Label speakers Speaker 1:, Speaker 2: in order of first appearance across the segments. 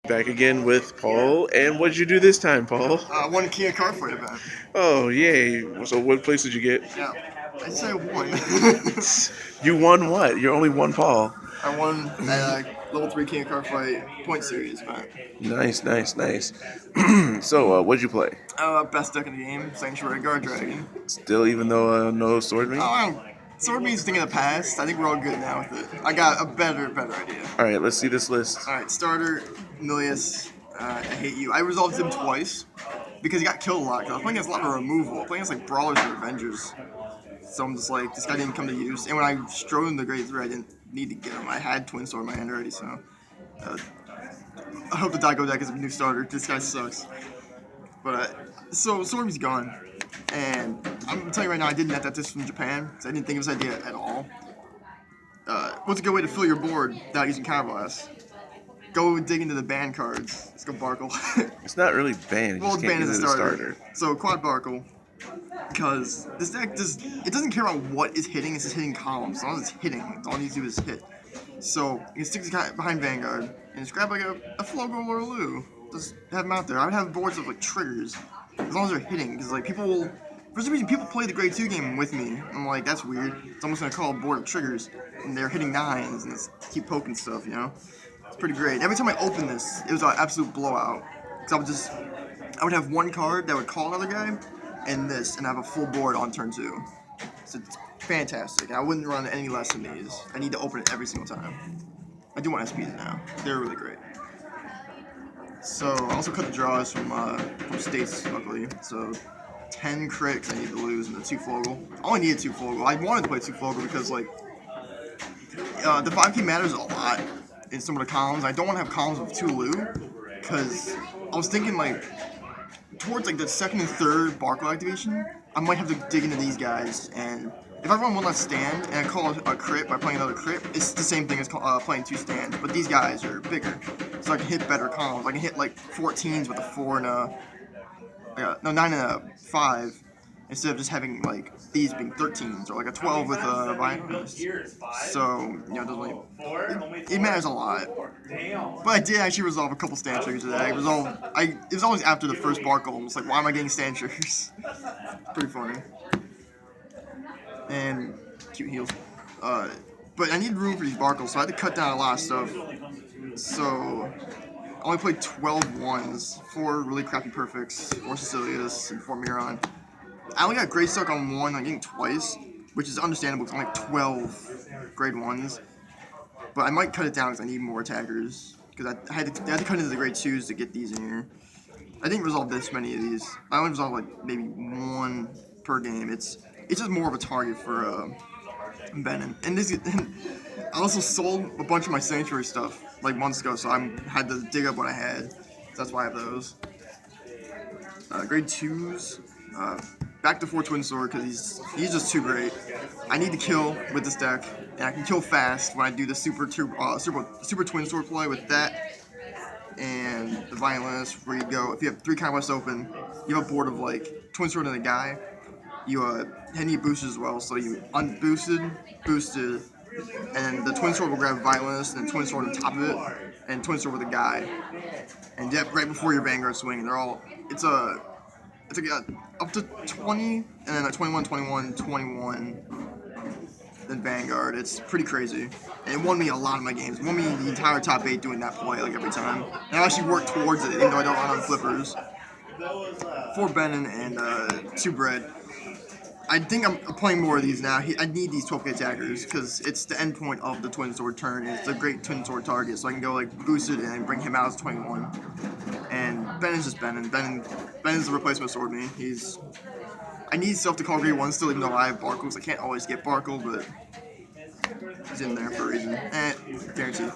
Speaker 1: Back again with Paul. And what did you do this time, Paul?
Speaker 2: One Kia Cardfight event.
Speaker 1: Oh, yay. So what place did you get?
Speaker 2: Yeah, I'd say I won.
Speaker 1: You won what? You're only one Paul.
Speaker 2: I won at level 3 Kia Cardfight point series event.
Speaker 1: Nice, nice, nice. So, what did you play?
Speaker 2: Best deck in the game, Sanctuary Guard Dragon.
Speaker 1: Still, even though no sword mate?
Speaker 2: Oh, I don't. Sword Meat's thing in the past. I think we're all good now with it. I got a better idea.
Speaker 1: Alright, let's see this list.
Speaker 2: Alright, starter, Milius, I hate you. I resolved him twice because he got killed a lot. Cause I was playing against a lot of removal. Playing against like Brawlers and Avengers. So I'm just like, this guy didn't come to use. And when I strode in the Great 3, I didn't need to get him. I had Twin Sword in my hand already, so. I hope the Daigo deck is a new starter. This guy sucks. But, so Swordbeat's gone. And I'm telling you right now, I didn't net this from Japan, so I didn't think of this idea at all. What's a good way to fill your board without using Counterblast? Go dig into the ban cards. Let's go Barcgal.
Speaker 1: It's not really banned.
Speaker 2: Well, it's banned as a starter. So quad Barcgal, because this deck it doesn't care about what is hitting. It's just hitting columns. As long as it's hitting, all it needs to do is hit. So you can stick this behind Vanguard and just grab like a Flogo or a Lu. Just have them out there. I would have boards of like triggers, as long as they're hitting, because like people will. For some reason, people play the Grade 2 game with me. I'm like, that's weird. It's almost gonna call a board of triggers, and they're hitting 9s and just keep poking stuff, you know? It's pretty great. Every time I opened this, it was an absolute blowout. Because I would have one card that would call another guy, and this, and have a full board on turn 2. So it's fantastic. I wouldn't run any less than these. I need to open it every single time. I do want SPs now. They're really great. So I also cut the draws from states, luckily. So 10 critics I need to lose and the 2 Flogel. I only needed 2 Flogel. I wanted to play 2 Flogel because like the 5 key matters a lot in some of the columns. I don't want to have columns with 2 Lu because I was thinking like towards like the 2nd and 3rd Barcgal activation, I might have to dig into these guys, and if I run one less stand and I call a crit by playing another crit, it's the same thing as playing 2 stands, but these guys are bigger, so I can hit better columns. I can hit like 14s with a 4 and a 9 and a 5, instead of just having like these being 13s or like a 12 with a Violence. So, you know, it matters a lot. But I did actually resolve a couple stand triggers today. It was always after the first Barcgal. I'm just like, why am I getting stand triggers? Pretty funny. And cute heals. But I need room for these Barcgals, so I had to cut down a lot of stuff. So I only played 12 ones, 4 really crappy perfects, 4 Sicilius, and 4 Miron. I only got Grade Stuck on 1, I'm getting twice, which is understandable because I'm like 12 Grade 1s. But I might cut it down because I need more attackers, because I had to cut into the Grade 2s to get these in here. I didn't resolve this many of these. I only resolved like maybe 1 per game. It's just more of a target for Benin. And I also sold a bunch of my Sanctuary stuff like months ago, so I had to dig up what I had. So that's why I have those. Grade 2s. Back to 4 Twin Sword because he's just too great. I need to kill with this deck, and I can kill fast when I do the super Twin Sword play with that and the Violinist, where you go, if you have 3 conquests open, you have a board of like Twin Sword and a guy. You need boosters as well, so you unboosted, boosted, and the Twin Sword will grab Violinist and Twin Sword on top of it, and Twin Sword with a guy. And yep, right before your Vanguard swing, it's up to 20, and then like 21, 21, 21, then Vanguard. It's pretty crazy. And it won me a lot of my games. It won me the entire top 8 doing that play like every time. And I actually work towards it, even though I don't run on flippers. 4 Benin and 2 Bread. I think I'm playing more of these now. I need these 12k attackers because it's the end point of the Twin Sword turn. It's a great Twin Sword target, so I can go like boost it and bring him out as 21. And Benin's just Benin. Benin's the replacement Sword Me. I need stuff to call Grade 1 still, even though I have Barcals. I can't always get Barcgal, but he's in there for a reason. Guaranteed.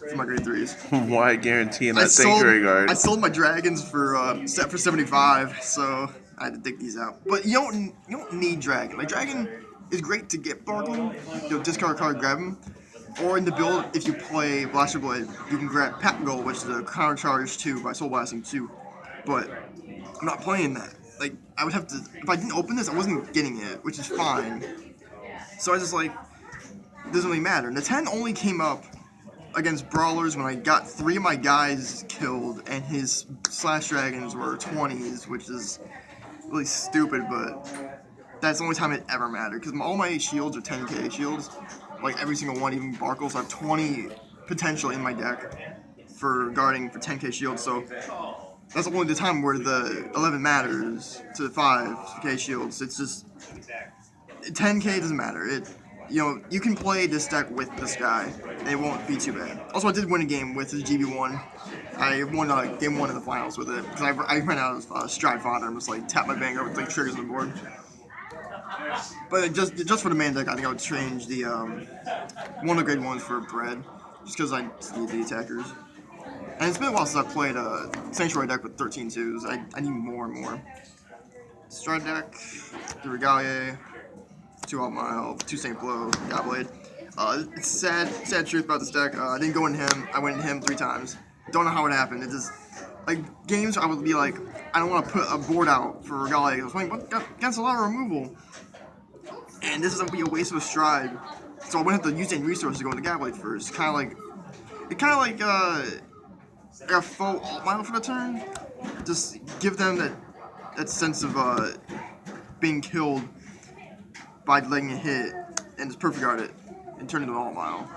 Speaker 2: For my Grade 3s.
Speaker 1: Why guarantee in that Sanctuary Guard?
Speaker 2: I sold my dragons for set for 75, so I had to dig these out. But you don't need Dragon. Like, Dragon is great to get Barcgal. You'll discard a card, grab him. Or in the build, if you play Blaster Blade, you can grab Barcgal, which is a counter charge 2 by Soul Blasting 2. But I'm not playing that. Like, I would have to, if I didn't open this, I wasn't getting it, which is fine. So I just like, it doesn't really matter. And the 10 only came up against brawlers when I got 3 of my guys killed, and his slash dragons were 20s, which is really stupid, but that's the only time it ever mattered, because all my shields are 10k shields, like every single one, even Barcgal, so I have 20 potential in my deck for guarding for 10k shields, so that's only the time where the 11 matters to 5k shields. It's just 10k doesn't matter. You can play this deck with this guy, and it won't be too bad. Also, I did win a game with his GB1. I won game 1 in the finals with it, because I ran out of Stride Fodder and just like tap my banger with like triggers on the board. But just for the main deck, I think I would change the one of the grade 1s for Bread, just because I just need the attackers. And it's been a while since I played a Sanctuary deck with 13 twos. I need more and more. Stride deck, the Regalier, 2 Alt Mile, 2 Saint Blow, Godblade. It's sad truth about this deck. I didn't go in him. I went in him 3 times. Don't know how it happened. It just, like, games I would be like, I don't want to put a board out for Regalier. I was like, what? Against a lot of removal. And this is going to be a waste of a Stride. So I wouldn't have to use any resources to go into Godblade first. Kind of like a faux Alt Mile for the turn. Just give them that sense of being killed by letting it hit and just perfect guard it and turn it into an Alt Mile.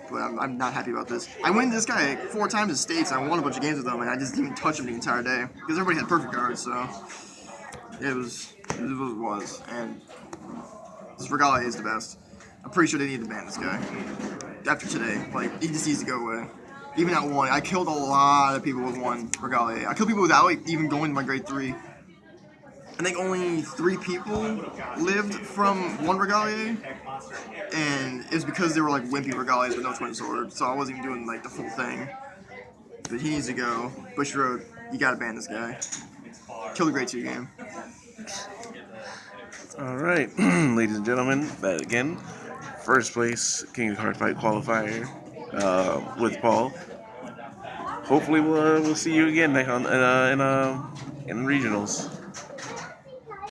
Speaker 2: But I'm not happy about this. I went this guy 4 times in states and I won a bunch of games with him, and I just didn't even touch him the entire day because everybody had perfect guards, so it was what it was. And this Barcgal is the best. I'm pretty sure they need to ban this guy after today. Like, he just needs to go away. Even at 1, I killed a lot of people with 1 Barcgal. I killed people without even going to my grade 3. I think only 3 people lived from 1 Regalier, and it was because they were like wimpy Regaliers with no twin sword, so I wasn't even doing like the full thing. But he needs to go. Bush Road, you gotta ban this guy. Kill the grade 2 game.
Speaker 1: Alright, ladies and gentlemen, that again, first place King of Cardfight qualifier with Paul. Hopefully we'll see you again in regionals.